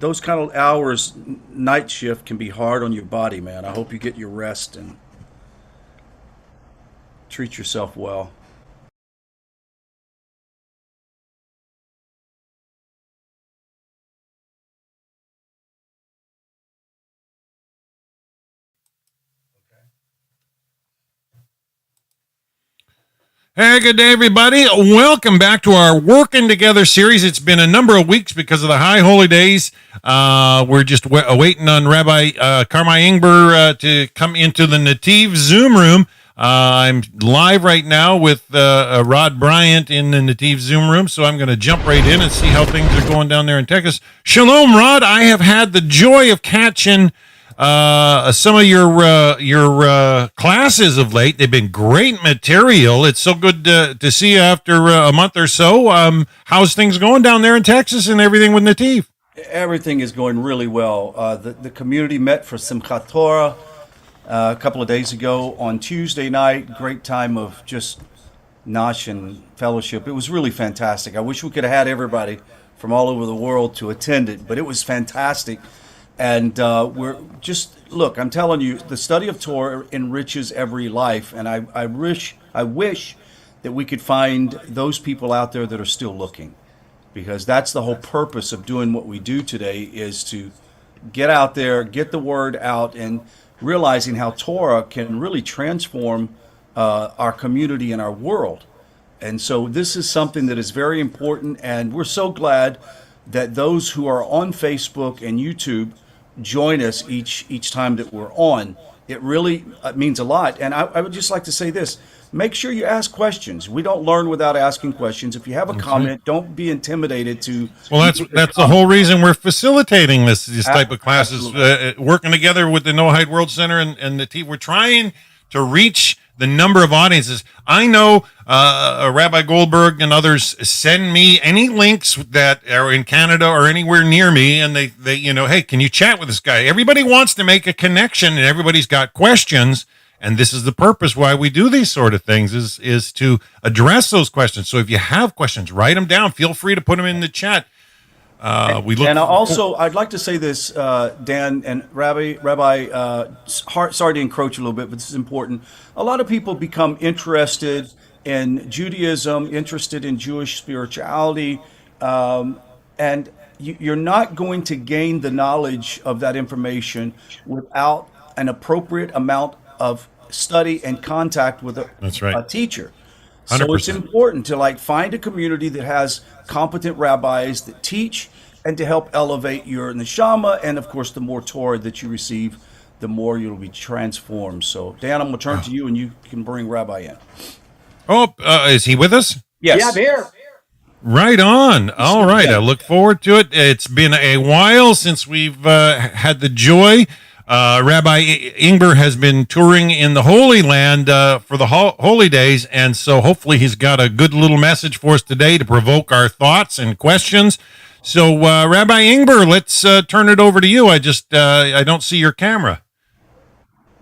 those kind of hours, night shift can be hard on your body, man. I hope you get your rest and treat yourself well. Hey, good day, everybody. Welcome back to our Working Together series. It's been a number of weeks because of the high holy days. We're just waiting on Rabbi Karmi Ingber to come into the Netiv Zoom room. I'm live right now with Rod Bryant in the Netiv Zoom room, so I'm going to jump right in and see how things are going down there in Texas. Shalom, Rod. I have had the joy of catching some of your classes of late. They've been great material. It's so good to see you after a month or so. How's things going down there in Texas and everything with Netiv? Everything is going really well. The community met for Simchat Torah a couple of days ago on Tuesday night. Great time of just nosh and fellowship. It was really fantastic. I wish we could have had everybody from all over the world to attend it, but it was fantastic. And we're just look. I'm telling you, the study of Torah enriches every life, and I wish that we could find those people out there that are still looking, because that's the whole purpose of doing what we do today is to get out there, get the word out, and realizing how Torah can really transform our community and our world. And so this is something that is very important, and we're so glad that those who are on Facebook and YouTube join us each time that we're on. It really means a lot. And I would just like to say this: make sure you ask questions. We don't learn without asking questions. If you have a comment, don't be intimidated to. Well, that's the whole reason we're facilitating this type of classes, working together with the Noahide World Center and the team. We're trying to reach the number of audiences. I know Rabbi Goldberg and others send me any links that are in Canada or anywhere near me, and they hey, can you chat with this guy? Everybody wants to make a connection, and everybody's got questions, and this is the purpose why we do these sort of things is to address those questions. So if you have questions, write them down. Feel free to put them in the chat. We look. And also, I'd like to say this, Dan and Rabbi. Sorry to encroach a little bit, but this is important. A lot of people become interested in Judaism, interested in Jewish spirituality, and you're not going to gain the knowledge of that information without an appropriate amount of study and contact with That's right. a teacher. So it's 100%. important to find a community that has competent rabbis that teach and to help elevate your neshama. And of course, the more Torah that you receive, the more you'll be transformed. So Dan, I'm going to turn to you and you can bring Rabbi in. Oh, is he with us? Yes. Yeah, I'm here. Right on. All right. I look forward to it. It's been a while since we've had the joy. Rabbi Ingber has been touring in the Holy Land for the holy days, and so hopefully he's got a good little message for us today to provoke our thoughts and questions. So, Rabbi Ingber, let's turn it over to you. I don't see your camera.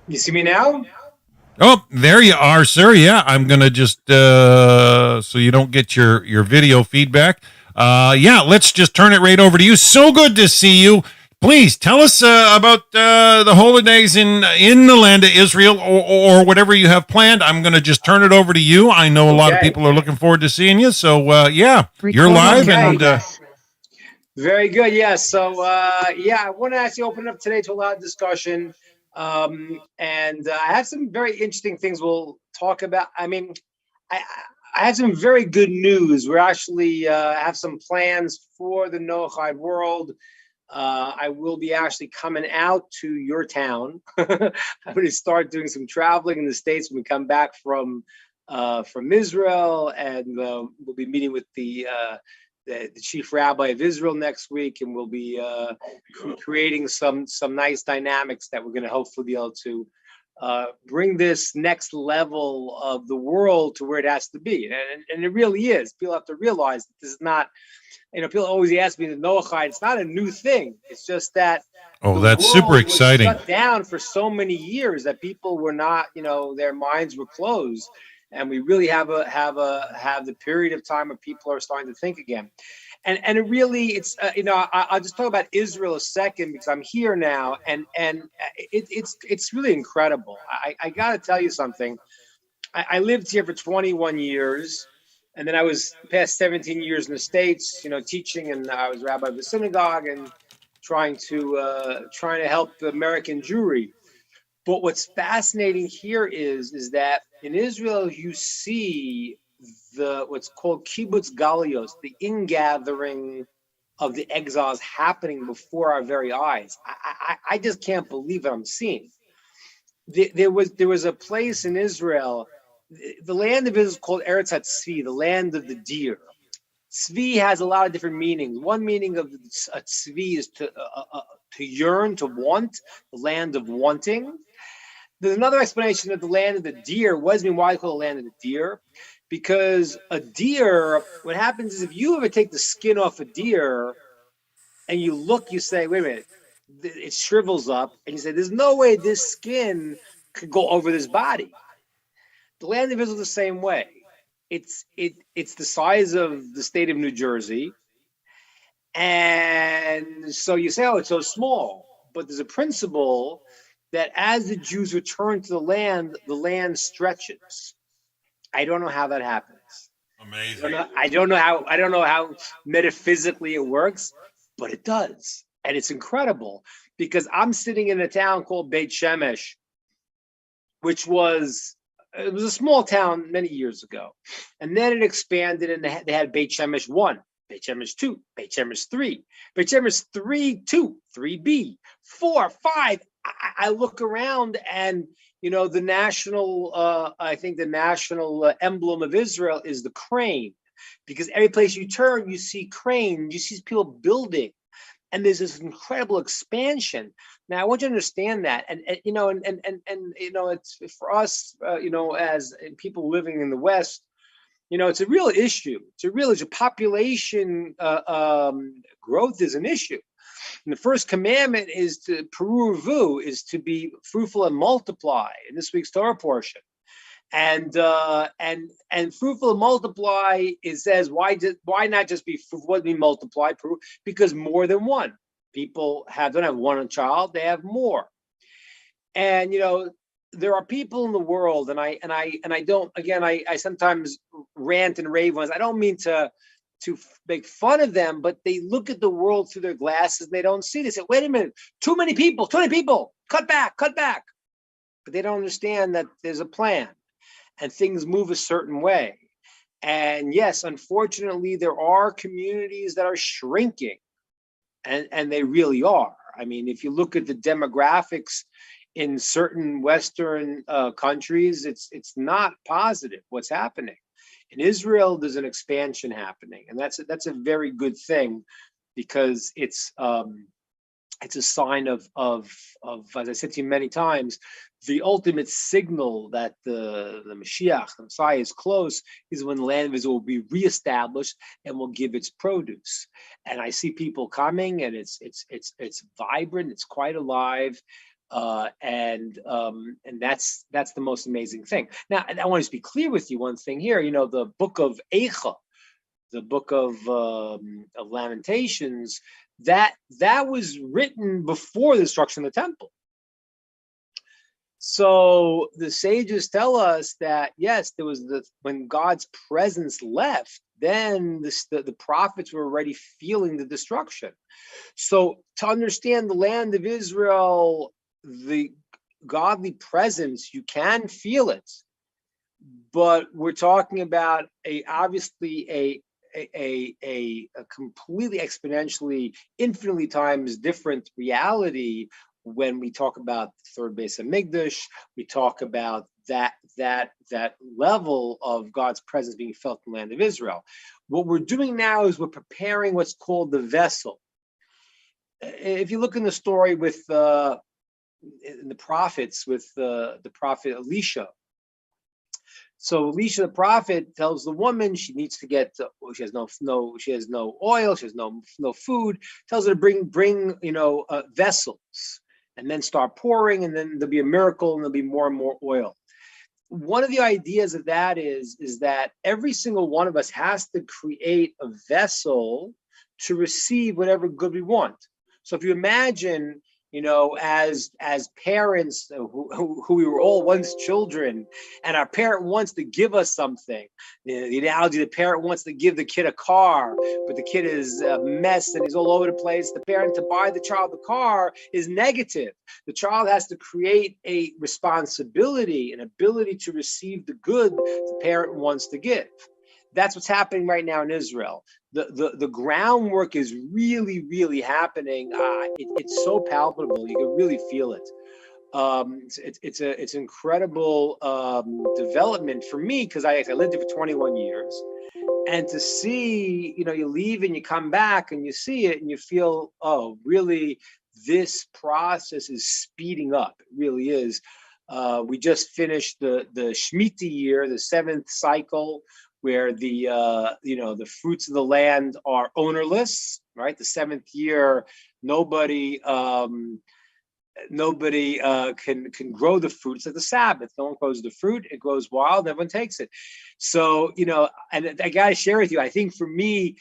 You see me now? Oh, there you are, sir. Yeah, I'm going to just, so you don't get your video feedback. Yeah, let's just turn it right over to you. So good to see you. Please tell us about the holidays in the land of Israel, or whatever you have planned. I'm going to just turn it over to you. I know a lot of people are looking forward to seeing you. So, yeah, you're live. Okay. And Very good. Yeah. So, I want to actually open up today to a lot of discussion. And I have some very interesting things we'll talk about. I mean, I, I have some very good news. We're actually have some plans for the Noahide world. I will be actually coming out to your town. I'm going to start doing some traveling in the States when we come back from Israel, and we'll be meeting with the chief rabbi of Israel next week, and we'll be creating some nice dynamics that we're going to hopefully be able to bring this next level of the world to where it has to be. And it really is. People have to realize that this is not, people always ask me the Noahide, it's not a new thing. It's just that that's super exciting. Was shut down for so many years that people were not, their minds were closed. And we really have the period of time where people are starting to think again. and it really, I'll just talk about Israel a second because I'm here now, and it's really incredible. I got to tell you something. I lived here for 21 years, and then I was past 17 years in the States, teaching, and I was rabbi of the synagogue and trying to help the American Jewry. But what's fascinating here is that in Israel you see what's called kibbutz galios, the ingathering of the exiles happening before our very eyes. I just can't believe what I'm seeing. There was a place in Israel, the land of Israel is called Eretz HaTzvi, the land of the deer. Tzvi has a lot of different meanings. One meaning of tzvi is to yearn, to want, the land of wanting. There's another explanation of the land of the deer. What does it mean? Why it's called the land of the deer? Because a deer, what happens is if you ever take the skin off a deer and you look, you say, wait a minute, it shrivels up, and you say, there's no way this skin could go over this body. The land of Israel is the same way. It's the size of the state of New Jersey. And so you say, oh, it's so small. But there's a principle that as the Jews return to the land stretches. I don't know how that happens. Amazing. I don't know how metaphysically it works, but it does. And it's incredible because I'm sitting in a town called Beit Shemesh, which was a small town many years ago. And then it expanded and they had Beit Shemesh 1, Beit Shemesh 2, Beit Shemesh 3, Beit Shemesh 3, 2, 3B, 4, 5. I look around and, the national, I think the national emblem of Israel is the crane, because every place you turn, you see cranes, you see people building, and there's this incredible expansion. Now, I want you to understand that, and it's for us, as people living in the West, it's a real issue. It's a real issue. Population growth is an issue. And the first commandment is to peruvu, is to be fruitful and multiply in this week's Torah portion. And fruitful and multiply, it says, why not just be fruitful and be multiply? Because more than one. People don't have one child, they have more. And there are people in the world, and I don't, again, I sometimes rant and rave ones. I don't mean to make fun of them, but they look at the world through their glasses and they don't see. They say, wait a minute, too many people, cut back. But they don't understand that there's a plan and things move a certain way. And yes, unfortunately, there are communities that are shrinking, and they really are. I mean, if you look at the demographics in certain Western countries, it's not positive what's happening. In Israel, there's an expansion happening, and that's a very good thing, because it's a sign of as I said to you many times, the ultimate signal that the Mashiach, the Messiah, is close is when the land of Israel will be reestablished and will give its produce. And I see people coming, and it's vibrant, it's quite alive. And that's the most amazing thing. Now, I want to be clear with you one thing here. The book of Eicha, the book of Lamentations, that was written before the destruction of the temple. So the sages tell us that yes, there was when God's presence left, then the prophets were already feeling the destruction. So to understand the land of Israel, the godly presence, you can feel it, but we're talking about obviously a completely exponentially, infinitely times different reality when we talk about the third base of Migdash. We talk about that level of God's presence being felt in the land of Israel. What we're doing now is we're preparing what's called the vessel. If you look in the story with in the prophets, with the prophet Elisha. So Elisha the prophet tells the woman she needs to get. She has no oil. She has no food. Tells her to bring vessels, and then start pouring, and then there'll be a miracle, and there'll be more and more oil. One of the ideas of that is that every single one of us has to create a vessel to receive whatever good we want. So if you imagine, as parents who we were all once children, and our parent wants to give us something. The analogy: the parent wants to give the kid a car, but the kid is a mess and he's all over the place. The parent to buy the child the car is negative. The child has to create a responsibility, an ability to receive the good the parent wants to give. That's what's happening right now in Israel. The groundwork is really, really happening. It's so palpable. You can really feel it. It's incredible development for me, because I lived there for 21 years. And to see, you leave and you come back and you see it and you feel, oh, really, this process is speeding up. It really is. We just finished the Shemitah year, the 7th cycle, where the fruits of the land are ownerless, right? The 7th year, nobody can grow the fruit. It's like the Sabbath. No one grows the fruit. It grows wild. Everyone takes it. So, and I got to share with you, I think for me,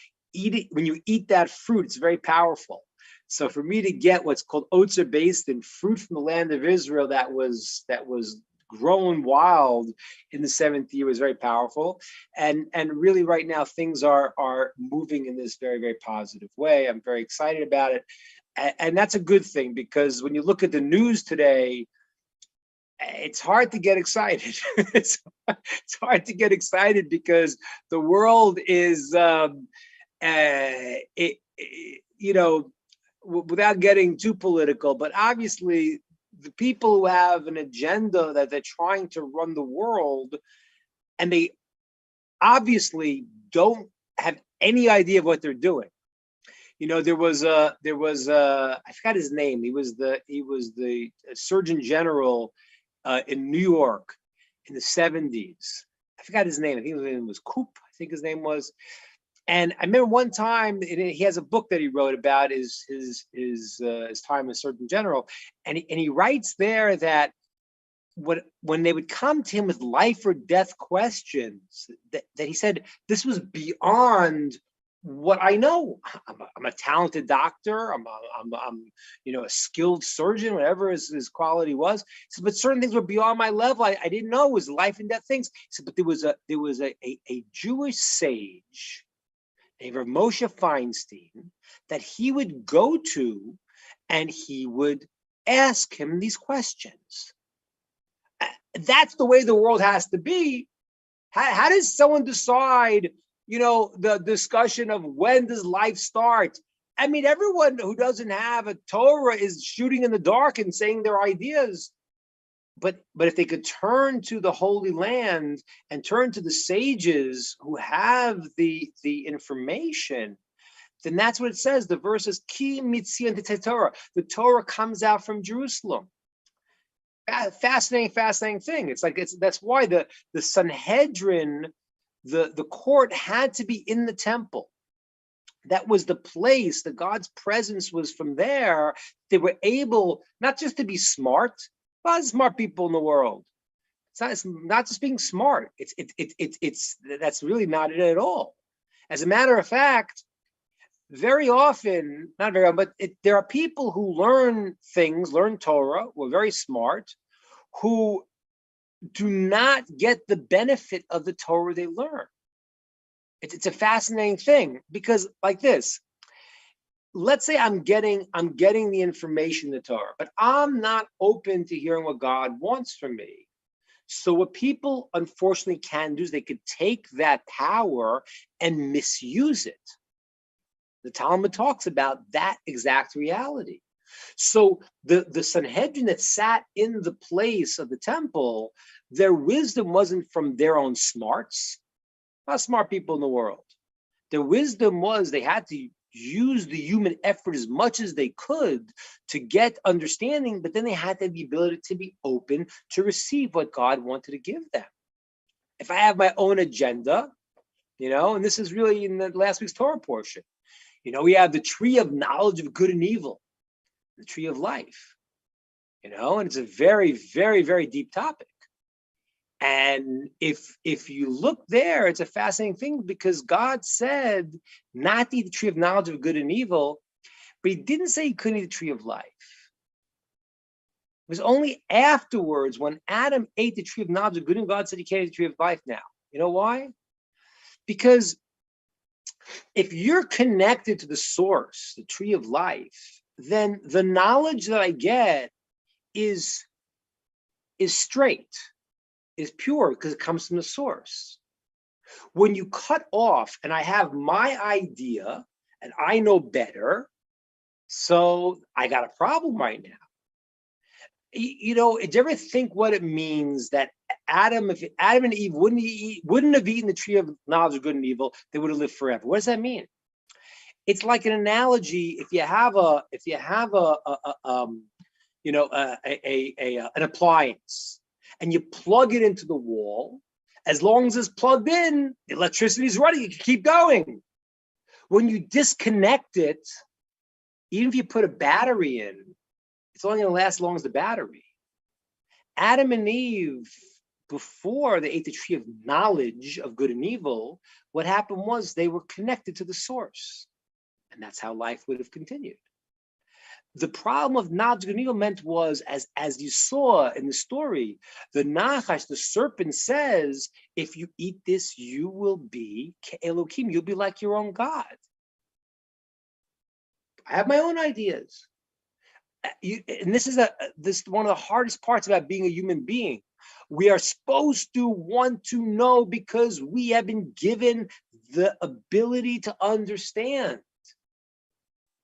when you eat that fruit, it's very powerful. So for me to get what's called otzer based in fruit from the land of Israel that was grown wild in the 7th year was very powerful. And really right now things are moving in this very, very positive way. I'm very excited about it. And that's a good thing, because when you look at the news today, it's hard to get excited. It's hard to get excited because the world is, without getting too political, but obviously the people who have an agenda that they're trying to run the world, and they obviously don't have any idea of what they're doing. There was I forgot his name. He was the Surgeon General in New York in the 70s. I forgot his name. I think his name was Coop. I think his name was. And I remember one time he has a book that he wrote about his time as Surgeon General, and he writes there that when they would come to him with life or death questions, that he said this was beyond what I know. I'm a talented doctor. I'm a skilled surgeon, whatever his quality was. He said, but certain things were beyond my level. I didn't know it was life and death things. He said, but there was a Jewish sage, Rav Moshe Feinstein, that he would go to and he would ask him these questions. That's the way the world has to be. How does someone decide, the discussion of when does life start? I mean, everyone who doesn't have a Torah is shooting in the dark and saying their ideas. But if they could turn to the Holy Land and turn to the sages who have the information, then that's what it says. The verse is Ki mitzion Torah. The Torah comes out from Jerusalem. Fascinating thing. That's why the Sanhedrin, the court had to be in the temple. That was the place. The God's presence was from there. They were able not just to be smart. A lot of smart people in the world. It's not just being smart. It's that's really not it at all. As a matter of fact, very often, not very often, but there are people who learn Torah, who are very smart, who do not get the benefit of the Torah they learn. It's a fascinating thing, because like this. Let's say I'm getting the information, the Torah, but I'm not open to hearing what God wants from me. So what people unfortunately can do is they could take that power and misuse it. The Talmud talks about that exact reality. So the Sanhedrin that sat in the place of the temple, their wisdom wasn't from their own smarts. Not smart people in the world. Their wisdom was they had to use the human effort as much as they could to get understanding, but then they had to have the ability to be open to receive what God wanted to give them. If I have my own agenda, and this is really in the last week's Torah portion, we have the tree of knowledge of good and evil, the tree of life, and it's a very, very, very deep topic. And if you look there, it's a fascinating thing because God said not to eat the tree of knowledge of good and evil, but he didn't say you couldn't eat the tree of life. It was only afterwards when Adam ate the tree of knowledge of good and God said you can't eat the tree of life now. You know why? Because if you're connected to the source, the tree of life, then the knowledge that I get is straight, is pure because it comes from the source. When you cut off and I have my idea and I know better, so I got a problem right now. Did you ever think what it means that if Adam and Eve wouldn't have eaten the tree of knowledge of good and evil, they would have lived forever? What does that mean? It's like an analogy. If you have an appliance and you plug it into the wall, as long as it's plugged in, the electricity is running. You can keep going. When you disconnect it, even if you put a battery in, it's only going to last as long as the battery. Adam and Eve, before they ate the tree of knowledge of good and evil, what happened was they were connected to the source. And that's how life would have continued. The problem of knowledge of good and evil meant was, as you saw in the story, the Nachash, the serpent, says, if you eat this, you will be Elohim, you'll be like your own God. I have my own ideas. And this is one of the hardest parts about being a human being. We are supposed to want to know because we have been given the ability to understand.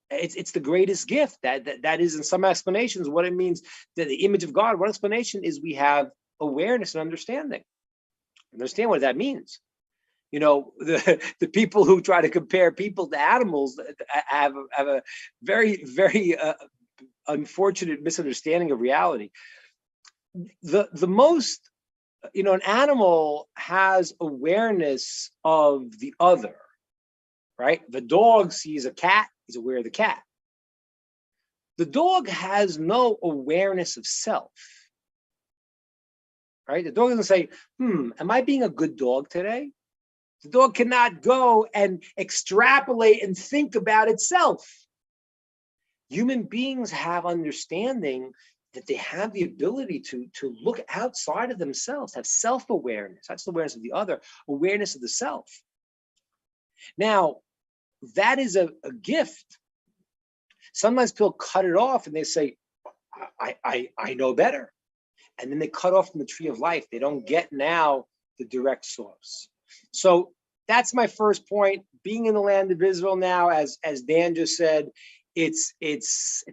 It's the greatest gift. That is, in some explanations, what it means, that the image of God. One explanation is we have awareness and understanding. Understand what that means. The people who try to compare people to animals have a very, very unfortunate misunderstanding of reality. The most, an animal has awareness of the other, right? The dog sees a cat, he's aware of the cat. The dog has no awareness of self, right? The dog doesn't say, am I being a good dog today? The dog cannot go and extrapolate and think about itself. Human beings have understanding that they have the ability to look outside of themselves, have self-awareness. That's the awareness of the other, awareness of the self. Now, that is a gift. Sometimes people cut it off and they say, I know better. And then they cut off from the tree of life. They don't get now the direct source. So that's my first point. Being in the land of Israel now, as Dan just said, it's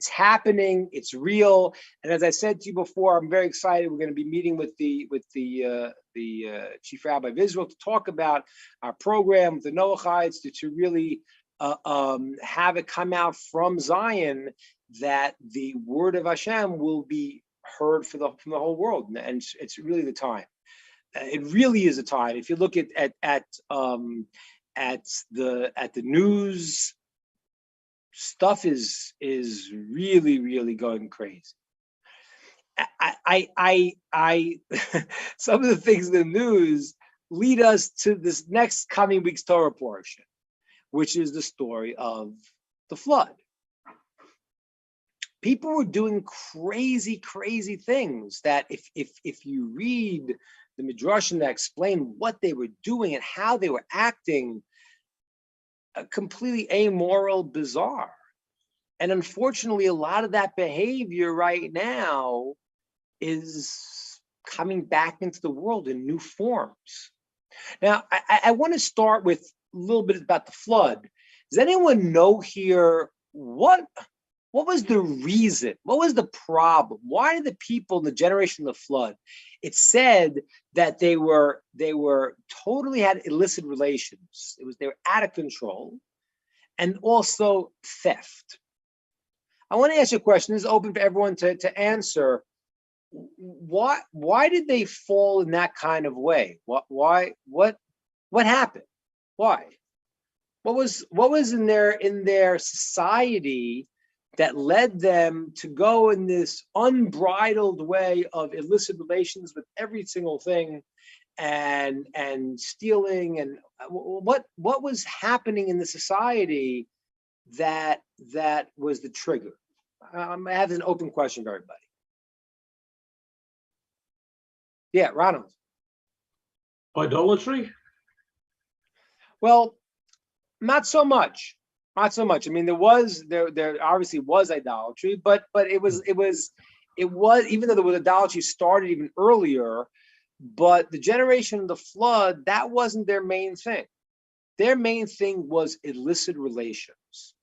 happening. It's real. And as I said to you before, I'm very excited. We're going to be meeting with the chief rabbi of Israel to talk about our program with the Noachites, to really have it come out from Zion that the word of Hashem will be heard from the whole world, and it's really the time. It really is a time. If you look at the news, stuff is really, really going crazy. I some of the things in the news lead us to this next coming week's Torah portion, which is the story of the flood. People were doing crazy, crazy things that if you read the Midrashim that explain what they were doing and how they were acting, completely amoral, bizarre. And unfortunately, a lot of that behavior right now is coming back into the world in new forms. Now, I want to start with a little bit about the flood. Does anyone know here what was the reason? What was the problem? Why did the people in the generation of the flood? It said that they were totally had illicit relations. They were out of control, and also theft. I want to ask you a question. This is open for everyone to answer. Why did they fall in that kind of way? What happened? Why? What was in their society that led them to go in this unbridled way of illicit relations with every single thing, and stealing, and what was happening in the society that was the trigger? I have an open question for everybody. Yeah, Ronald. Idolatry? Well, not so much. Not so much. I mean, there obviously was idolatry, but it was even though there was idolatry started even earlier, but the generation of the flood, that wasn't their main thing. Their main thing was illicit relations.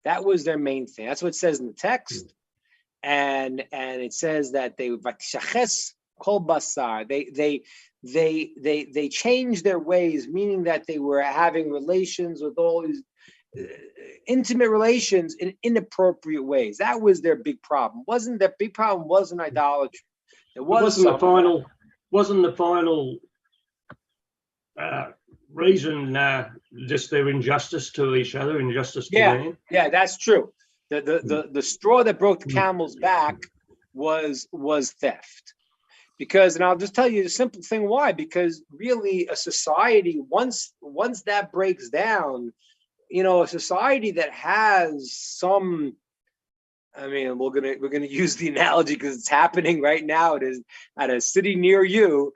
That was their main thing. That's what it says in the text, and it says that they kol basar. They changed their ways, meaning that they were having relations with all these intimate relations in inappropriate ways. That was their big problem. Their big problem wasn't idolatry. Wasn't the final reason just their injustice to each other, injustice to man? Yeah, that's true. The straw that broke the camel's back was theft. Because, and I'll just tell you the simple thing why, because really a society, once that breaks down, a society that has some, I mean, we're gonna use the analogy because it's happening right now. It is at a city near you,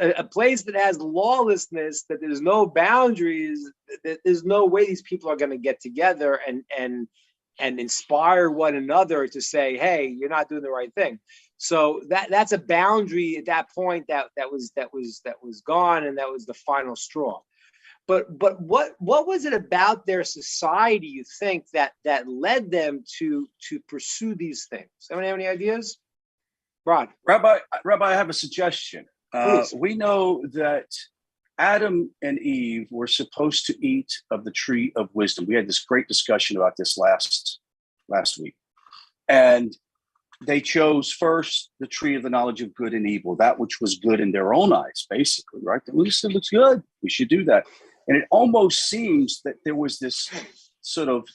a place that has lawlessness, that there's no boundaries, that there's no way these people are going to get together and inspire one another to say, hey, you're not doing the right thing. So that's a boundary at that point that was gone, and that was the final straw. But what was it about their society, you think, that led them to pursue these things? Anyone have any ideas? Rod. Rabbi, I have a suggestion. We know that Adam and Eve were supposed to eat of the tree of wisdom. We had this great discussion about this last week. And they chose first the tree of the knowledge of good and evil, that which was good in their own eyes, basically, right? It looks good. We should do that. And it almost seems that there was this sort of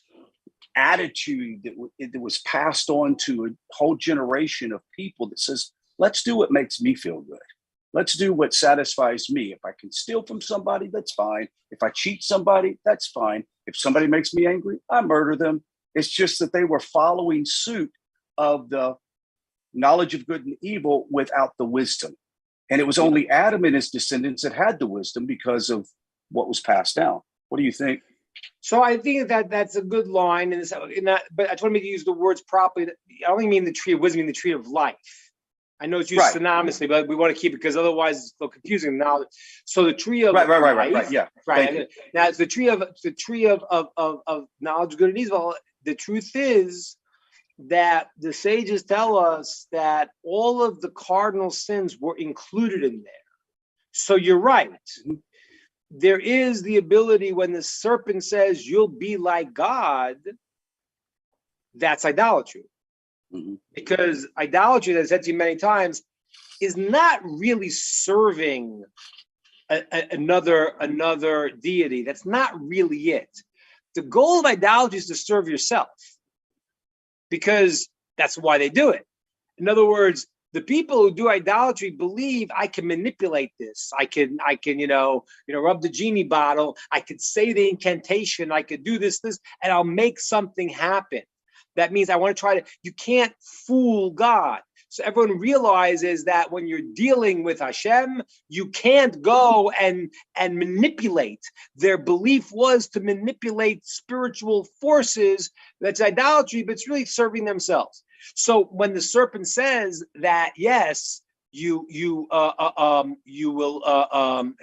attitude that was passed on to a whole generation of people that says, let's do what makes me feel good. Let's do what satisfies me. If I can steal from somebody, that's fine. If I cheat somebody, that's fine. If somebody makes me angry, I murder them. It's just that they were following suit of the knowledge of good and evil without the wisdom. And it was only Adam and his descendants that had the wisdom because of what was passed down. What do you think? So I think that's a good line, but I just want me to use the words properly. I only mean the tree of wisdom, I mean the tree of life. I know it's used synonymously, but we want to keep it because otherwise it's a little confusing. Now, so the tree of right. Yeah, right. Now it's the tree of knowledge of good and evil. The truth is that the sages tell us that all of the cardinal sins were included in there. So you're right. There is the ability when the serpent says you'll be like God, that's idolatry. Mm-hmm. Because idolatry, as I've said to you many times, is not really serving another deity. That's not really it. The goal of idolatry is to serve yourself, because that's why they do it. In other words, the people who do idolatry believe I can manipulate this. I can, rub the genie bottle. I could say the incantation. I could do this, and I'll make something happen. That means I want to try to. You can't fool God. So everyone realizes that when you're dealing with Hashem, you can't go and manipulate. Their belief was to manipulate spiritual forces. That's idolatry, but it's really serving themselves. So when the serpent says that, yes, you will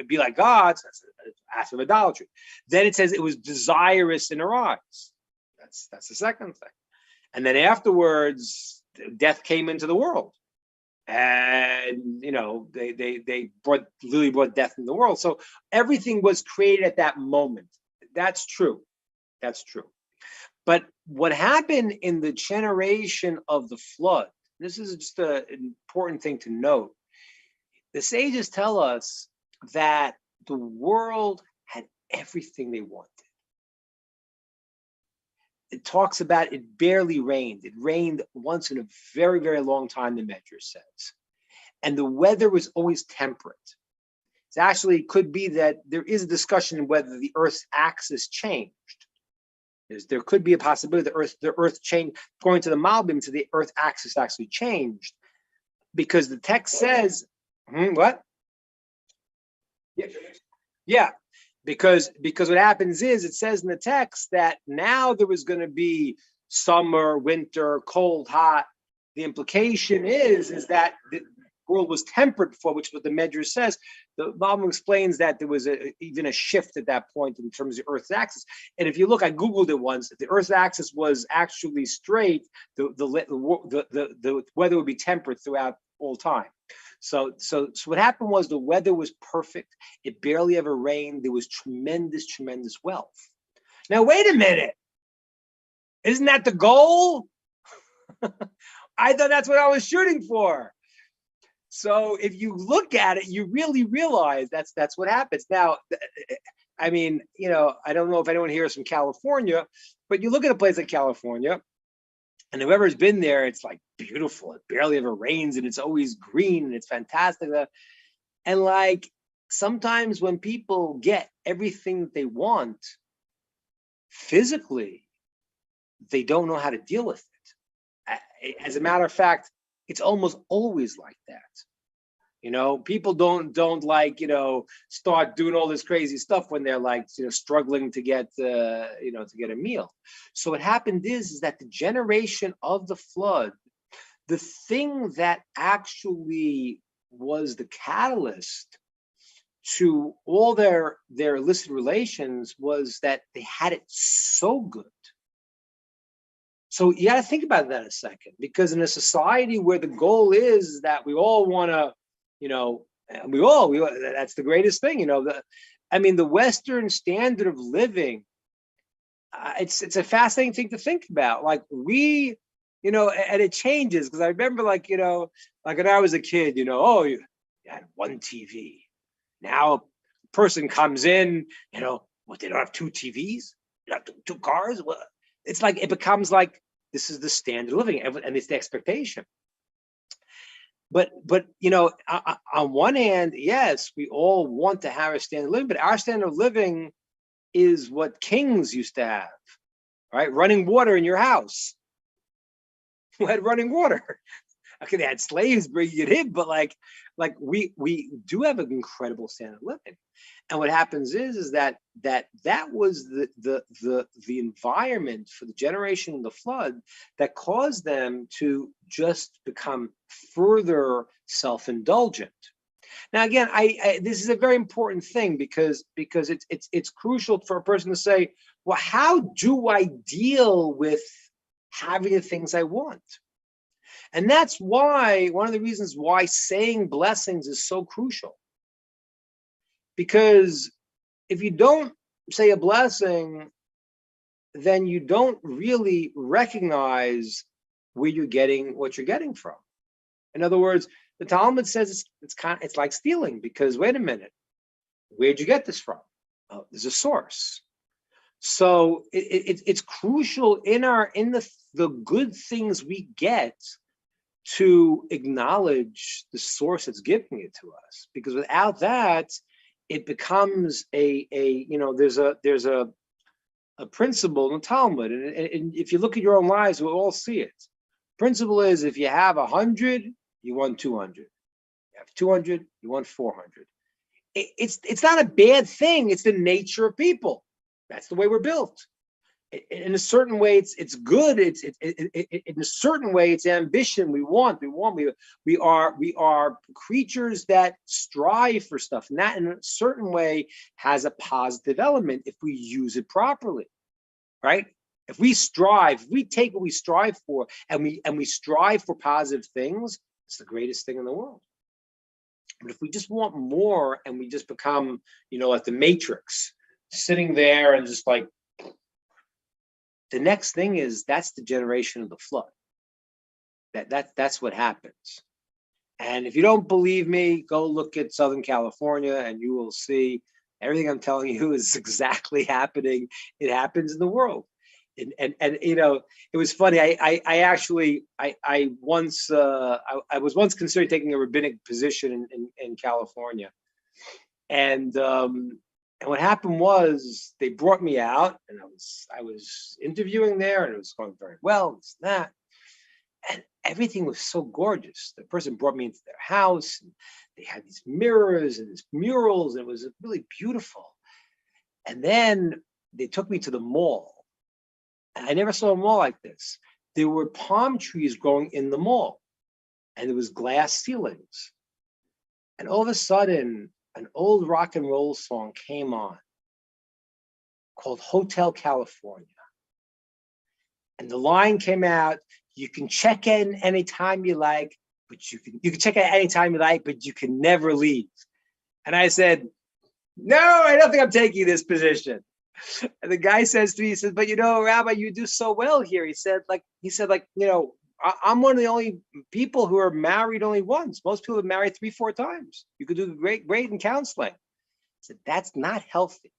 be like God, that's an act of idolatry. Then it says it was desirous in her eyes. That's the second thing. And then afterwards, death came into the world, and they brought death in the world. So everything was created at that moment. That's true. But what happened in the generation of the flood, this is just an important thing to note. The sages tell us that the world had everything they wanted. it talks about it barely rained. It rained once in a very, very long time, the Medrash says. And the weather was always temperate. It actually could be that there is a discussion whether the Earth's axis changed. There could be a possibility the Earth changed, going to the Malbim, to the Earth axis actually changed. Because the text says, what? Yeah. Because what happens is, it says in the text that now there was going to be summer, winter, cold, hot. The implication is that the world was tempered before, which is what the Medrash says. The Bible explains that there was even a shift at that point in terms of the Earth's axis. And if you look, I Googled it once, if the Earth's axis was actually straight, the weather would be tempered throughout all time. So what happened was the weather was perfect. It barely ever rained. There was tremendous wealth. Now, wait a minute. Isn't that the goal? I thought that's what I was shooting for. So if you look at it, you really realize that's what happens. Now, I mean, I don't know if anyone here is from California, but you look at a place like California, and whoever's been there, it's like beautiful. It barely ever rains, and it's always green, and it's fantastic. And like sometimes when people get everything that they want physically, they don't know how to deal with it. As a matter of fact, it's almost always like that. People don't like, start doing all this crazy stuff when they're like, struggling to get, to get a meal. So what happened is that the generation of the flood, the thing that actually was the catalyst to all their illicit relations was that they had it so good. So you got to think about that a second, because in a society where the goal is that we all want to, that's the greatest thing, the Western standard of living, it's a fascinating thing to think about. Like and it changes, because I remember like when I was a kid, you had one TV. Now a person comes in, they don't have two TVs, you have two cars. Well, it's like, it becomes like, this is the standard of living, and it's the expectation. But on one hand, yes, we all want to have a standard of living, but our standard of living is what kings used to have, right? Running water in your house. Who had running water? Okay, they had slaves bringing it in, but like we do have an incredible standard of living. And what happens is that was the environment for the generation of the flood that caused them to just become further self-indulgent. Now, again, this is a very important thing because it's crucial for a person to say, well, how do I deal with having the things I want? And that's why, one of the reasons why saying blessings is so crucial. Because if you don't say a blessing, then you don't really recognize where you're getting what you're getting from. In other words, the Talmud says it's like stealing, because wait a minute, where'd you get this from? Oh, there's a source. So it's crucial in the good things we get to acknowledge the source that's giving it to us, because without that, it becomes there's a principle in the Talmud, and if you look at your own lives, we'll all see it. Principle is, if you have 100, you want 200. You have 200, you want 400. It's not a bad thing. It's the nature of people. That's the way we're built. In a certain way, it's good. In a certain way, it's ambition. We are creatures that strive for stuff, and that in a certain way has a positive element if we use it properly, right? If we take what we strive for, and we strive for positive things, it's the greatest thing in the world. But if we just want more, and we just become, like the Matrix, sitting there and just like, the next thing is, that's the generation of the flood. That's what happens. And if you don't believe me, go look at Southern California, and you will see everything I'm telling you is exactly happening. It happens in the world. And it was funny. I was once considering taking a rabbinic position in California, and what happened was they brought me out, and I was interviewing there, and it was going very well, this and that, and everything was so gorgeous. The person brought me into their house, and they had these mirrors and these murals, and it was really beautiful. And then they took me to the mall. I never saw a mall like this. There were palm trees growing in the mall, and there was glass ceilings. And all of a sudden, an old rock and roll song came on called Hotel California. And the line came out, you can check in anytime you like, but you can check in anytime you like, but you can never leave. And I said, no, I don't think I'm taking this position. And the guy says to me, he says, but Rabbi, you do so well here. He said, I'm one of the only people who are married only once. Most people are married 3-4 times. You could do great in counseling. I said, that's not healthy.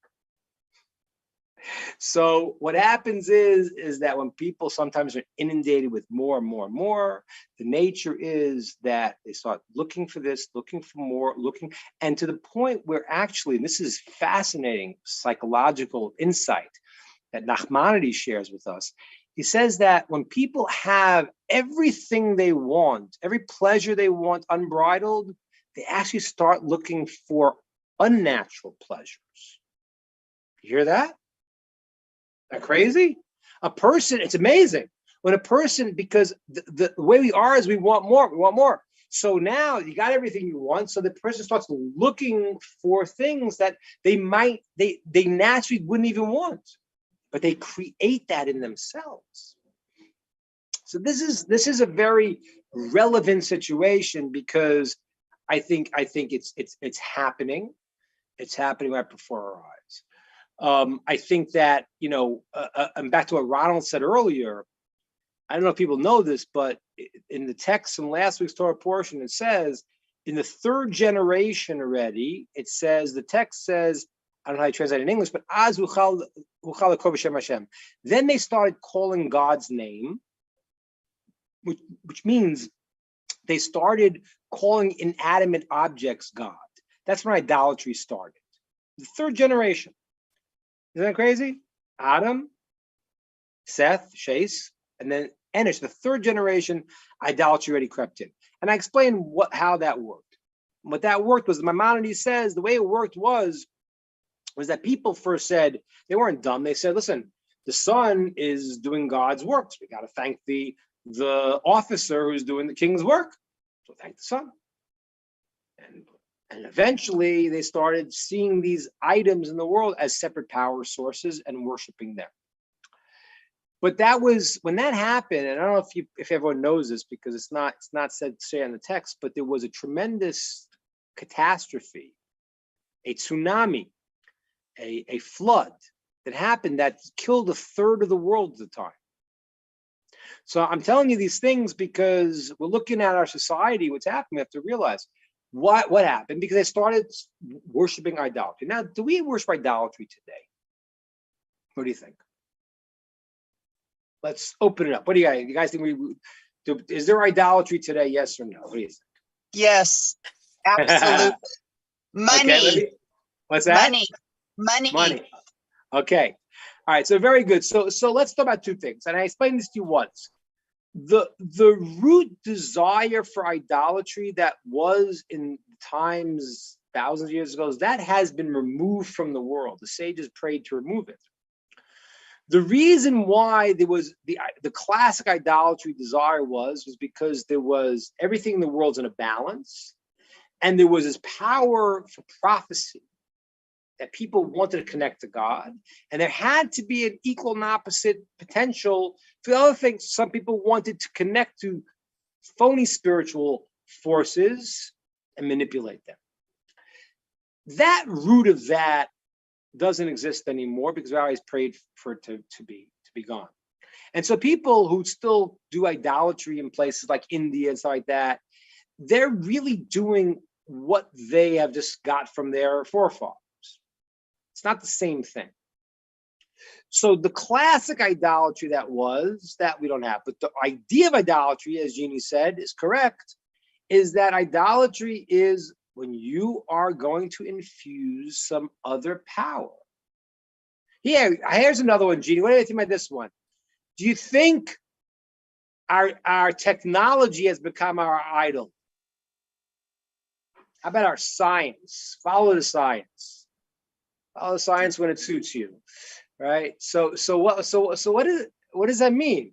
So what happens is that when people sometimes are inundated with more and more and more, the nature is that they start looking for this, looking for more, and to the point where actually, and this is fascinating psychological insight that Nachmanides shares with us. He says that when people have everything they want, every pleasure they want unbridled, they actually start looking for unnatural pleasures. You hear that? Isn't that crazy? A person, it's amazing. When a person, because the way we are is we want more. So now you got everything you want. So the person starts looking for things that they naturally wouldn't even want, but they create that in themselves. So this is a very relevant situation because I think it's happening. It's happening right before our eyes. I think that, and back to what Ronald said earlier, I don't know if people know this, but in the text in last week's Torah portion, it says in the 3rd generation already, the text says, I don't know how to translate it in English, but Az uchal b'shem Hashem. Then they started calling God's name, which means they started calling inanimate objects God. That's when idolatry started. The 3rd generation. Isn't that crazy? Adam, Seth, Shais, and then Enosh, the 3rd generation, idolatry already crept in. And I explained how that worked. What that worked was, Maimonides says, the way it worked was that people first said, they weren't dumb. They said, listen, the son is doing God's work. So we got to thank the officer who's doing the king's work. So thank the son. And eventually they started seeing these items in the world as separate power sources and worshiping them. But that was when that happened, and I don't know if everyone knows this because it's not said in the text, but there was a tremendous catastrophe, a tsunami, a flood that happened that killed 1/3 of the world at the time. So I'm telling you these things because we're looking at our society, what's happening. We have to realize what happened because they started worshiping idolatry. Now, do we worship idolatry today? What do you think? Let's open it up. What do you guys think? Is there idolatry today? Yes or no? What do you think? Yes, absolutely. Money. Okay, what's that? Money. Okay. All right. So very good. So let's talk about 2 things. And I explained this to you once. The root desire for idolatry that was in times thousands of years ago, that has been removed from the world. The sages prayed to remove it. The reason why there was the classic idolatry desire was because there was everything in the world's in a balance, and there was this power for prophecy that people wanted to connect to God, and there had to be an equal and opposite potential for the other things. Some people wanted to connect to phony spiritual forces and manipulate them. That root of that doesn't exist anymore because we always prayed for it to be gone. And so people who still do idolatry in places like India and stuff like that, they're really doing what they have just got from their forefathers. It's not the same thing. So the classic idolatry that we don't have. But the idea of idolatry, as Jeannie said, is correct, is that idolatry is when you are going to infuse some other power. Here's another one, Jeannie. What do you think about this one? Do you think our technology has become our idol? How about our science? Follow the science. Follow the science when it suits you, right? So what does that mean?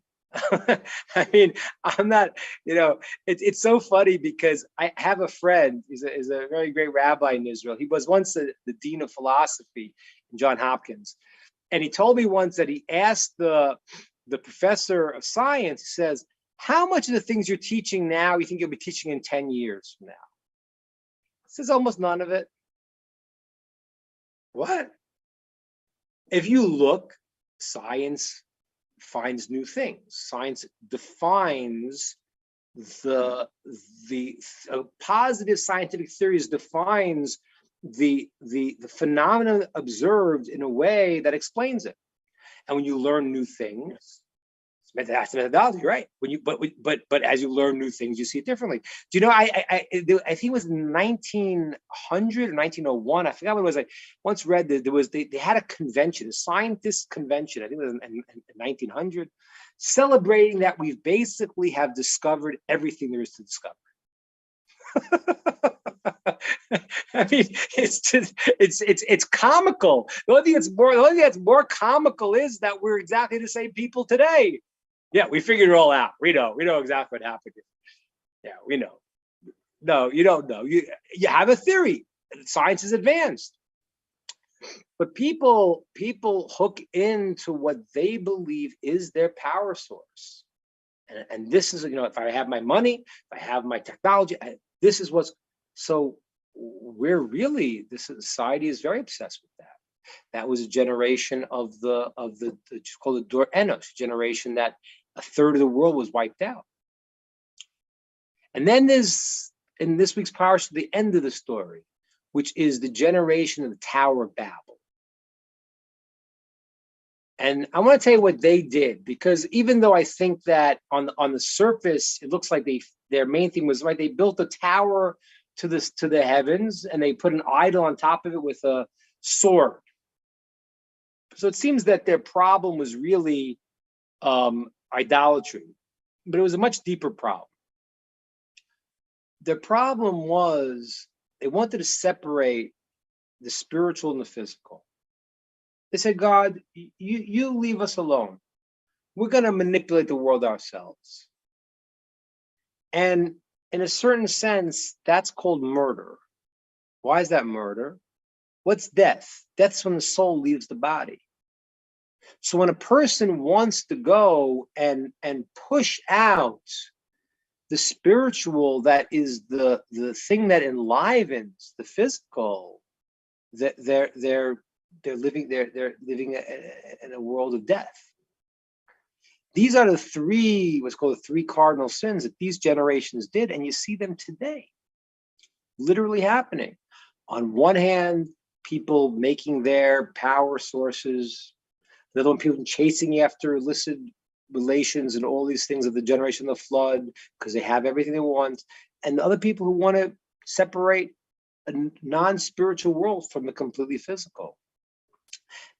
I mean, I'm not, it's so funny because I have a friend, he's a very great rabbi in Israel. He was once the dean of philosophy in Johns Hopkins. And he told me once that he asked the professor of science, he says, how much of the things you're teaching now you think you'll be teaching in 10 years from now? He says almost none of it. What? If you look, science finds new things. Science defines the positive scientific theories defines the phenomenon observed in a way that explains it. And when you learn new things, that's methodology, right? But as you learn new things, you see it differently. Do you know? I think it was 1900 or 1901. I forgot what it was. I once read that they had a convention, a scientist convention. I think it was in 1900, celebrating that we basically have discovered everything there is to discover. I mean, it's comical. The only thing that's more comical is that we're exactly the same people today. Yeah, we figured it all out. We know exactly what happened. Yeah, we know. No, you don't know. You have a theory. Science is advanced. But people hook into what they believe is their power source. And this is, if I have my money, if I have my technology, this is what's, so this society is very obsessed with that. That was a generation of the called the Dor Enosh generation, that a third of the world was wiped out. And then there's, in this week's parsha, the end of the story, which is the generation of the Tower of Babel. And I want to tell you what they did, because even though I think that on the surface it looks like their main thing was right, they built a tower to the heavens and they put an idol on top of it with a sword. So it seems that their problem was really idolatry, but it was a much deeper problem. Their problem was they wanted to separate the spiritual and the physical. They said, God, you leave us alone. We're going to manipulate the world ourselves. And in a certain sense, that's called murder. Why is that murder? What's death? Death's when the soul leaves the body. So when a person wants to go and push out the spiritual, that is the thing that enlivens the physical, that they're living in a world of death. These are what's called the three cardinal sins that these generations did, and you see them today, literally happening. On one hand, people making their power sources. Another one, people chasing after illicit relations and all these things of the generation of the flood because they have everything they want. And the other people who want to separate a non-spiritual world from the completely physical.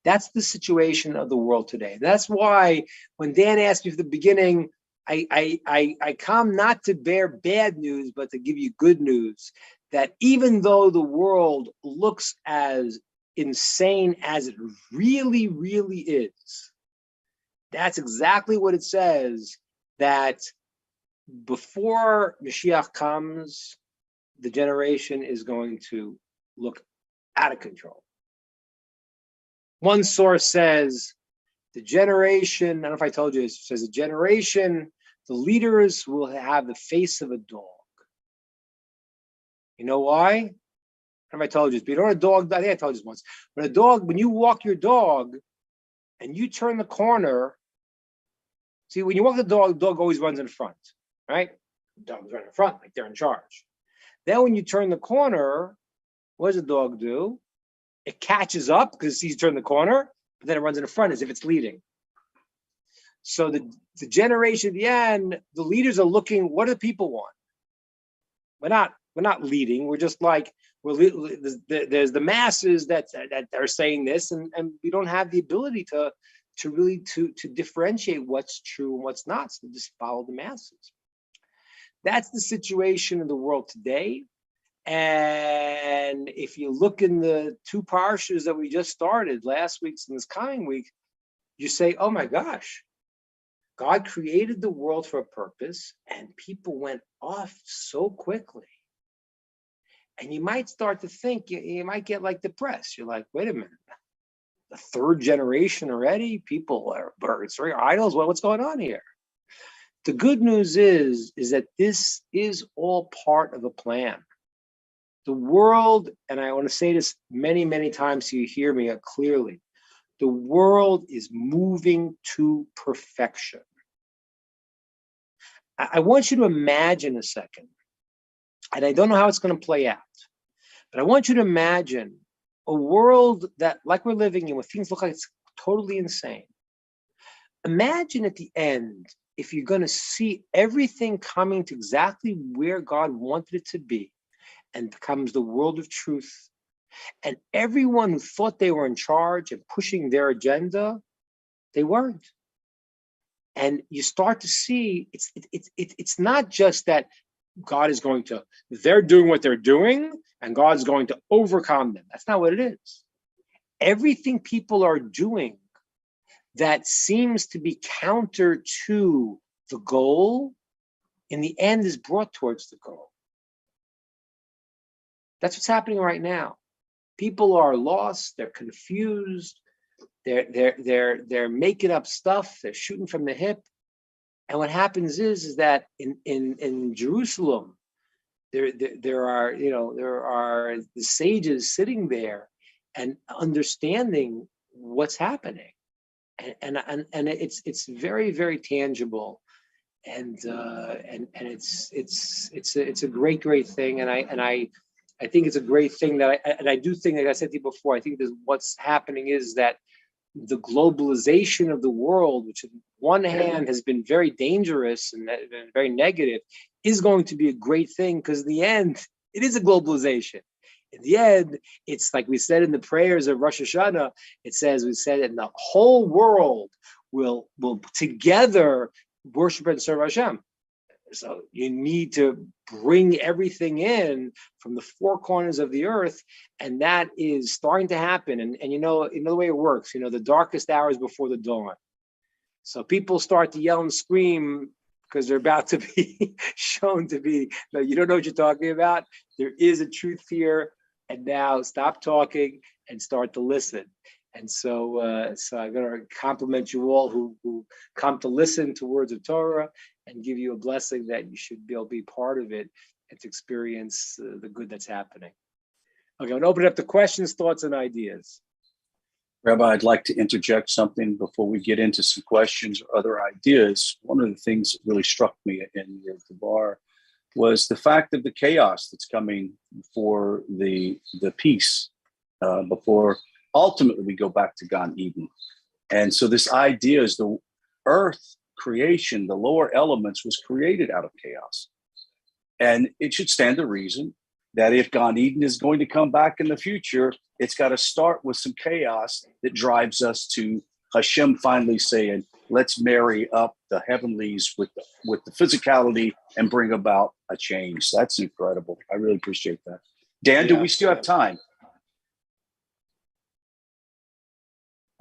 That's the situation of the world today. That's why when Dan asked me at the beginning, I come not to bear bad news, but to give you good news, that even though the world looks as insane as it really, really is, that's exactly what it says, that before Mashiach comes, the generation is going to look out of control. One source says the generation, I don't know if I told you this, says the generation, the leaders will have the face of a dog. You know why? I don't know if I told you this, but you know what a dog, I think I told you this once. When you walk your dog and you turn the corner, see, when you walk the dog always runs in front, right? The dog's running in front, like they're in charge. Then when you turn the corner, what does the dog do? It catches up because it sees you turn the corner, but then it runs in the front as if it's leading. So the generation at the end, the leaders are looking, what do the people want? We're not leading. We're just like, there's the masses that are saying this, and we don't have the ability to really differentiate what's true and what's not. So just follow the masses. That's the situation in the world today. And if you look in the 2 parshas that we just started, last week's and this coming week, you say, oh my gosh, God created the world for a purpose, and people went off so quickly. And you might start to think, you might get like depressed. You're like, wait a minute, the 3rd generation already? People are birds, right? Idols? What's going on here? The good news is that this is all part of a plan. The world, and I want to say this many, many times so you hear me clearly, the world is moving to perfection. I want you to imagine a second, and I don't know how it's going to play out, but I want you to imagine a world that, like we're living in, where things look like it's totally insane. Imagine at the end, if you're going to see everything coming to exactly where God wanted it to be, and becomes the world of truth, and everyone who thought they were in charge and pushing their agenda, they weren't. And you start to see it's not just that God is going to, they're doing what they're doing and God's going to overcome them. That's not what it is. Everything people are doing that seems to be counter to the goal, in the end is brought towards the goal. That's what's happening right now. People are lost, they're confused, they're making up stuff, they're shooting from the hip. And what happens is that in Jerusalem, there are the sages sitting there and understanding what's happening. And it's very, very tangible. And it's a great thing. And I think it's a great thing that I do think, like I said to you before, I think that what's happening is that the globalization of the world, which on one hand has been very dangerous and very negative, is going to be a great thing, because in the end, it is a globalization. In the end, it's like we said in the prayers of Rosh Hashanah, we said, and the whole world will together worship and serve Hashem. So you need to bring everything in from the 4 corners of the earth, and that is starting to happen. And you know the way it works, the darkest hours before the dawn. So people start to yell and scream because they're about to be shown to be, no, you don't know what you're talking about. There is a truth here, and now stop talking and start to listen. And so I'm going to compliment you all who come to listen to words of Torah, and give you a blessing that you should be able to be part of it and to experience the good that's happening. Okay, I'm going to open it up to questions, thoughts, and ideas. Rabbi, I'd like to interject something before we get into some questions or other ideas. One of the things that really struck me in your Devar was the fact of the chaos that's coming for the peace, before ultimately we go back to Gan Eden. And so this idea is the earth creation, the lower elements, was created out of chaos. And it should stand to reason that if Gan Eden is going to come back in the future, it's got to start with some chaos that drives us to Hashem finally saying, let's marry up the heavenlies with the physicality and bring about a change. That's incredible. I really appreciate that. Dan, do we still have time?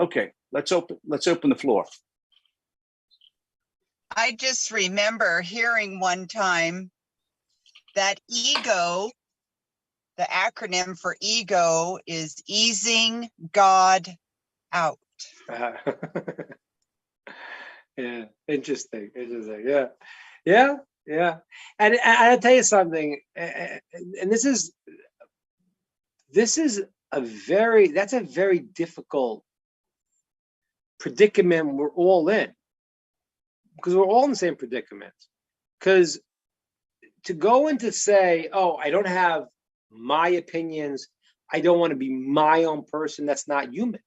Okay, let's open the floor. I just remember hearing one time that ego, the acronym for ego, is easing God out. Yeah, interesting. Yeah. And I'll tell you something, and this is a very difficult predicament we're all in, because we're all in the same predicament. Because to go into say, oh, I don't have my opinions, I don't want to be my own person, that's not human.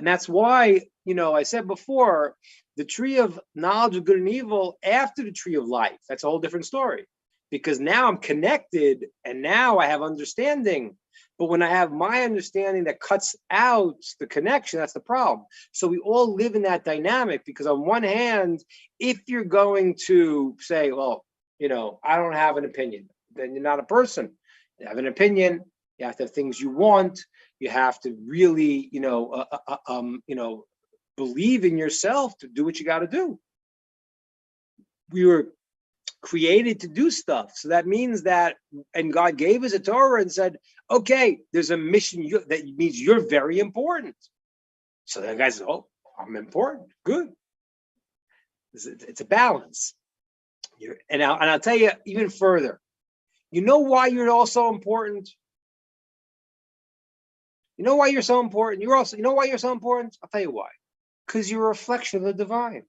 And that's why, I said before, the tree of knowledge of good and evil after the tree of life, that's a whole different story. Because now I'm connected and now I have understanding. But when I have my understanding that cuts out the connection, that's the problem. So we all live in that dynamic, because on one hand, if you're going to say, well, I don't have an opinion, then you're not a person. You have an opinion, you have to have things you want, you have to really, believe in yourself to do what you got to do. We were created to do stuff. So that means that, and God gave us a Torah and said, okay, there's a mission that means you're very important. So the guy says, oh, I'm important. Good. It's a balance. And I'll tell you even further. You know why you're also important? You know why you're so important? You know why you're so important? I'll tell you why. Because you're a reflection of the divine.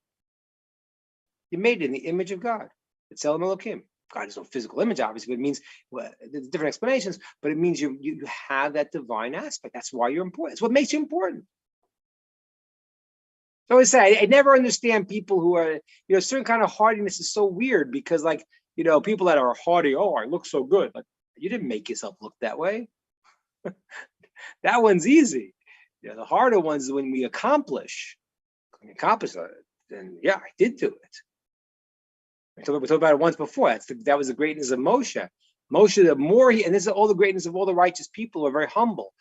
You're made in the image of God. It's Elam Elokim. God is no physical image, obviously, but it means, well, there's different explanations, but it means you have that divine aspect. That's why you're important. It's what makes you important. So I always say, I never understand people who are, certain kind of hardiness is so weird, because people that are hardy, oh, I look so good. Like, you didn't make yourself look that way. That one's easy. The harder ones is when we accomplish. When we accomplish it, then yeah, I did do it. We talked about it once before. That was the greatness of Moshe. Moshe, the more and this is all the greatness of all the righteous people who are very humble.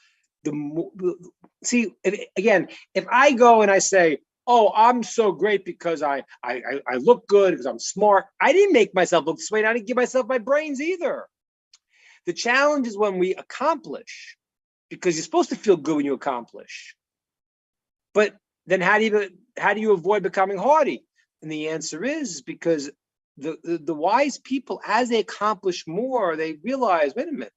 If I go and I say, oh, I'm so great because I look good, because I'm smart, I didn't make myself look this way, and I didn't give myself my brains either. The challenge is when we accomplish, because you're supposed to feel good when you accomplish. But then how do you avoid becoming haughty? And the answer is because the wise people, as they accomplish more, they realize, wait a minute,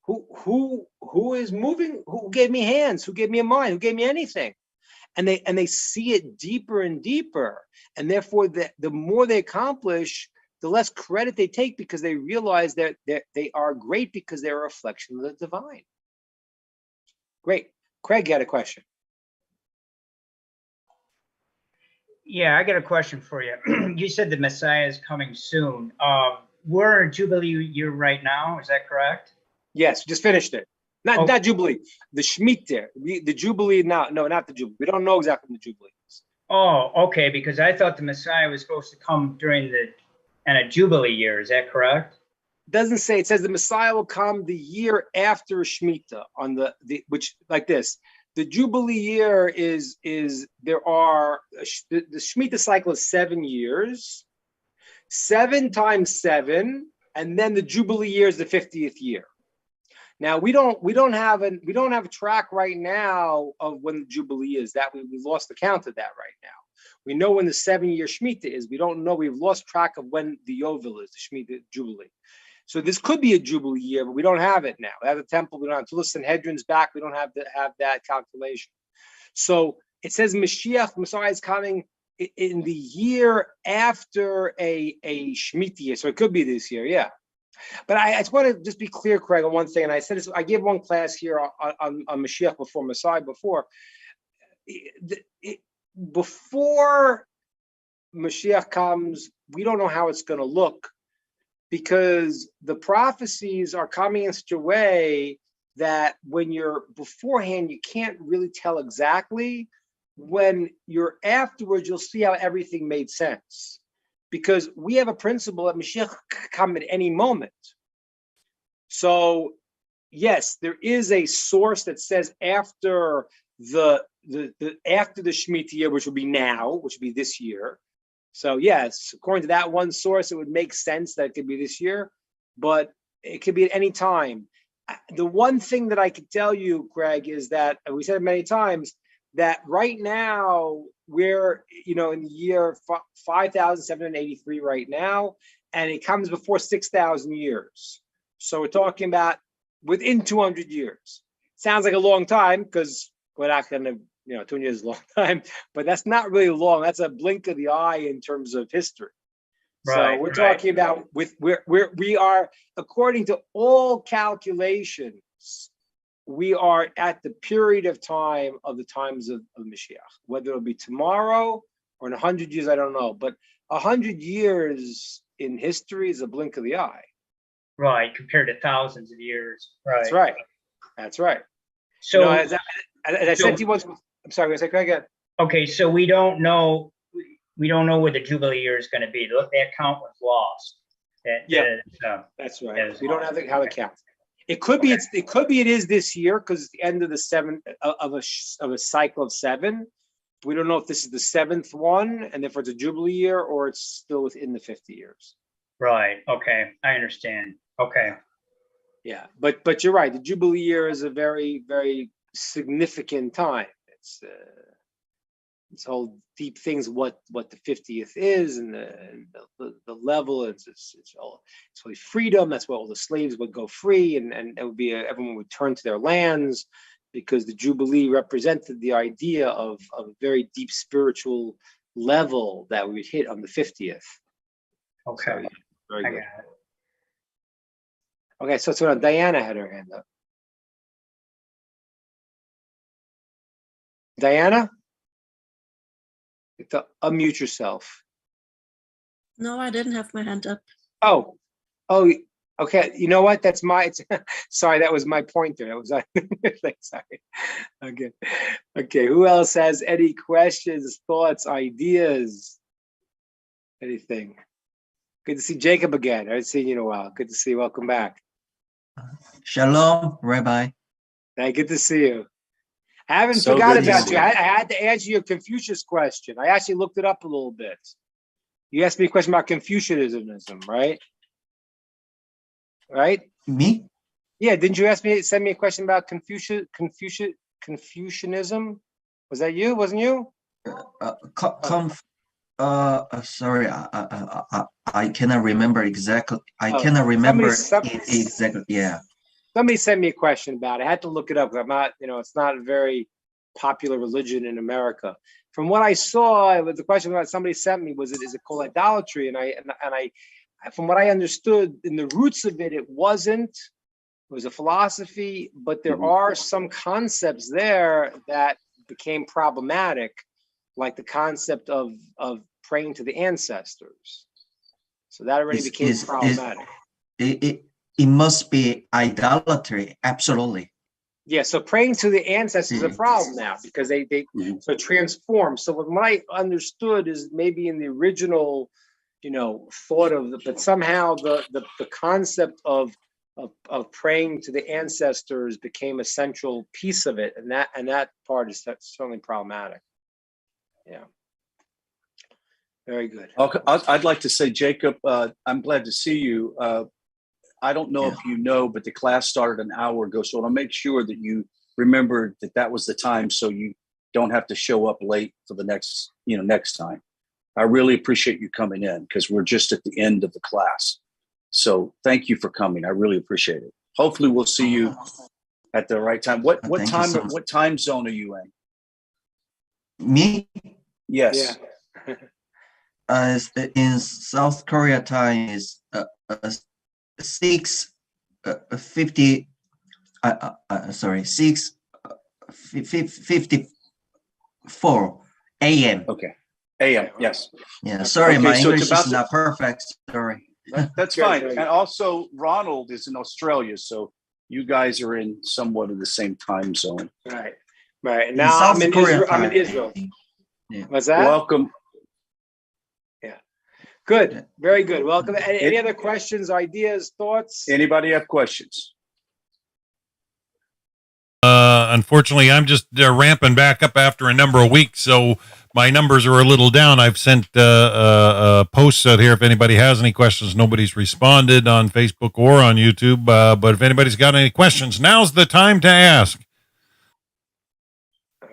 who is moving? Who gave me hands? Who gave me a mind? Who gave me anything? And they see it deeper and deeper. And therefore, the more they accomplish, the less credit they take, because they realize that they are great because they're a reflection of the divine. Great. Craig, you had a question. Yeah, I got a question for you. You said the Messiah is coming soon. We're in Jubilee year right now. Is that correct? Yes, just finished it. Not Jubilee. The Shemitah. The Jubilee. No, not the Jubilee. We don't know exactly when the Jubilee is. Oh, okay. Because I thought the Messiah was supposed to come during a Jubilee year. Is that correct? Doesn't say. It says the Messiah will come the year after Shemitah, on the which, like this. The Jubilee year is the Shemitah cycle is 7 years, 7 times 7, and then the Jubilee year is the 50th year. Now we don't have a track right now of when the Jubilee is. That we lost the count of that right now. We know when the 7-year Shemitah is. We don't know. We've lost track of when the Yovel is, the Shemitah Jubilee. So this could be a Jubilee year, but we don't have it now. We have the temple. We don't have to listen. Sanhedrin's back. We don't have that calculation. So it says Mashiach, Messiah, is coming in the year after a Shemitah year. So it could be this year, yeah. But I just want to just be clear, Craig, on one thing. And I said this, I gave one class here on Mashiach before Messiah before. Before Mashiach comes, we don't know how it's going to look, because the prophecies are coming in such a way that when you're beforehand, you can't really tell exactly. When you're afterwards, you'll see how everything made sense. Because we have a principle that Mashiach can come at any moment. So, yes, there is a source that says after the Shemitah year, which will be now, which will be this year. So yes, according to that one source, it would make sense that it could be this year, but it could be at any time. The one thing that I could tell you, Craig, is that, and we said it many times, that right now we're, in the year 5,783 right now, and it comes before 6,000 years. So we're talking about within 200 years. Sounds like a long time, because we're not going to, 200 years is a long time, but that's not really long. That's a blink of the eye in terms of history. Right, so we're talking about we are, according to all calculations, we are at the period of time of the times of Mashiach. Whether it'll be tomorrow or in 100 years, I don't know. But 100 years in history is a blink of the eye. Right, compared to thousands of years. Right. That's right. That's right. So, you know, as I said to you once, I'm sorry, go ahead. okay, so we don't know where the Jubilee year is going to be. That count was lost. That's right. We don't have how to count. It could be it is this year because it's the end of the seventh of a cycle of 7. We don't know if this is the 7th one and if it's a Jubilee year or it's still within the 50 years. Right. Okay, I understand. Okay. Yeah, but you're right. The Jubilee year is a very, very significant time. It's whole deep things what the 50th is and the level. It's really freedom. That's why all the slaves would go free and it would be everyone would turn to their lands because the Jubilee represented the idea of a very deep spiritual level that we would hit on the 50th. Okay. So, yeah, very good. I got it. Okay, so Diana had her hand up. Diana? You have to unmute yourself. No, I didn't have my hand up. Oh, okay. You know what? That's sorry, that was my pointer. That was sorry. Okay. Who else has any questions, thoughts, ideas? Anything? Good to see Jacob again. I haven't seen you in a while. Good to see you. Welcome back. Shalom, Rabbi. Hey, good to see you. I haven't So forgot good to about see you. you. I had to answer your Confucius question. I actually looked it up a little bit. You asked me a question about Confucianism, right? Right? Me? Yeah. Didn't you send me a question about Confucianism? Was that you? Wasn't you? Sorry, I cannot remember exactly. I cannot remember exactly. Yeah. Somebody sent me a question about it. I had to look it up because I'm not, it's not a very popular religion in America. From what I saw, the question that somebody sent me was, is it called idolatry? And I, from what I understood, in the roots of it, it wasn't. It was a philosophy, but there are some concepts there that became problematic, like the concept of praying to the ancestors. So that already became problematic. It must be idolatry, absolutely. Yeah, so praying to the ancestors is a problem now because they so transform. So what I understood is maybe in the original, thought of but somehow the concept of praying to the ancestors became a central piece of it, and that part is certainly problematic. Yeah. Very good. Okay, I'd like to say, Jacob, I'm glad to see you. I don't know if you know, but the class started an hour ago, so I'll make sure that you remember that was the time, so you don't have to show up late for the next time. I really appreciate you coming in because we're just at the end of the class. So thank you for coming. I really appreciate it. Hopefully, we'll see you at the right time. What time zone are you in? Me? Yes. Yeah. In South Korea time is 6:50. Sorry, 6:54 a.m. Okay. AM. Yes. Yeah. Sorry, Okay, my so it's English about is not perfect. Sorry. That's Good, fine. very And good. also, Ronald is in Australia, so you guys are in somewhat of the same time zone. Right. And In now South I'm in Korea Israel. I'm in time. Israel. Yeah. What's that? Welcome. Good. Very good. Welcome. Any other questions, ideas, thoughts? Anybody have questions? Unfortunately, I'm just ramping back up after a number of weeks, so my numbers are a little down. I've sent posts out here. If anybody has any questions, nobody's responded on Facebook or on YouTube. But if anybody's got any questions, now's the time to ask.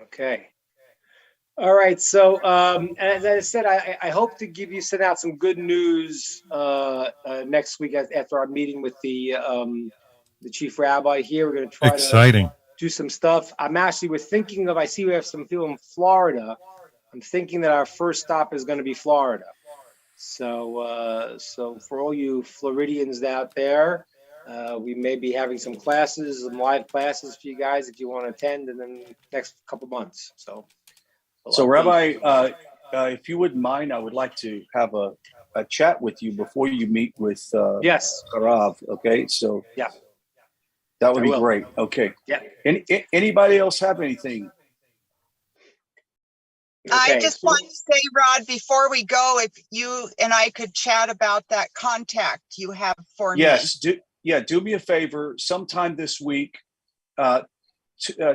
Okay. All right. So, as I said, I hope to send out some good news next week after our meeting with the chief rabbi here. We're going to try Exciting. to do some stuff. I see we have some people in Florida. I'm thinking that our first stop is going to be Florida. So for all you Floridians out there, We may be having some classes, some live classes for you guys if you want to attend in the next couple months. So Rabbi, if you wouldn't mind, I would like to have a chat with you before you meet with yes, Rav. Okay, so yeah, that would I be will. great. Okay. Yeah. Anybody else have anything? I Okay. just want to say, Rod, before we go, if you and I could chat about that contact you have for me. Yes. Do me a favor. Sometime this week.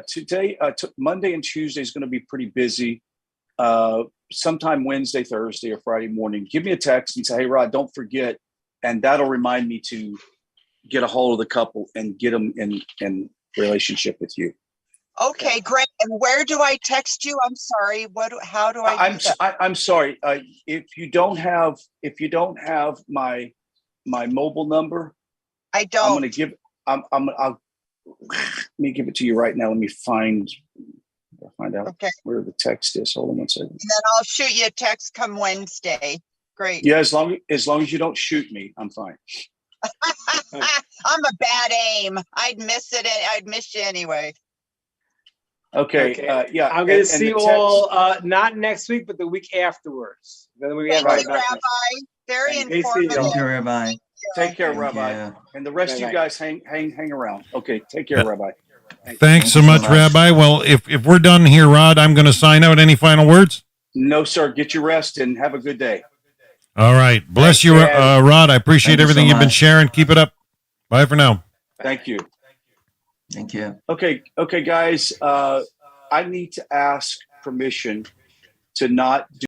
Today, Monday and Tuesday is going to be pretty busy. Sometime Wednesday, Thursday, or Friday morning, give me a text and say, "Hey, Rod, don't forget," and that'll remind me to get a hold of the couple and get them in relationship with you. Okay, great. And where do I text you? I'm sorry. How do I do that? I'm sorry. If you don't have my mobile number, I don't. I'm going to give. I'll let me give it to you right now. Let me find out where the text is. Hold on one second. And then I'll shoot you a text come Wednesday. Great. Yeah, as long as you don't shoot me, I'm fine. I'm a bad aim. I'd miss it. I'd miss you anyway. Okay. Yeah. I'm going to see you all not next week, but the week afterwards. Then we Thank have you, Rabbi. Very informative. Thank you, Rabbi. Take care, Thank Rabbi. you. And the rest of you guys hang around. Okay. Take care, Rabbi. Thanks so much, Rabbi. Well, if we're done here, Rod, I'm going to sign out. Any final words? No, sir. Get your rest and have a good day. All right. Bless you, Rod. I appreciate everything you've been sharing. Keep it up. Bye for now. Thank you. Thank you. Okay, guys. I need to ask permission to not do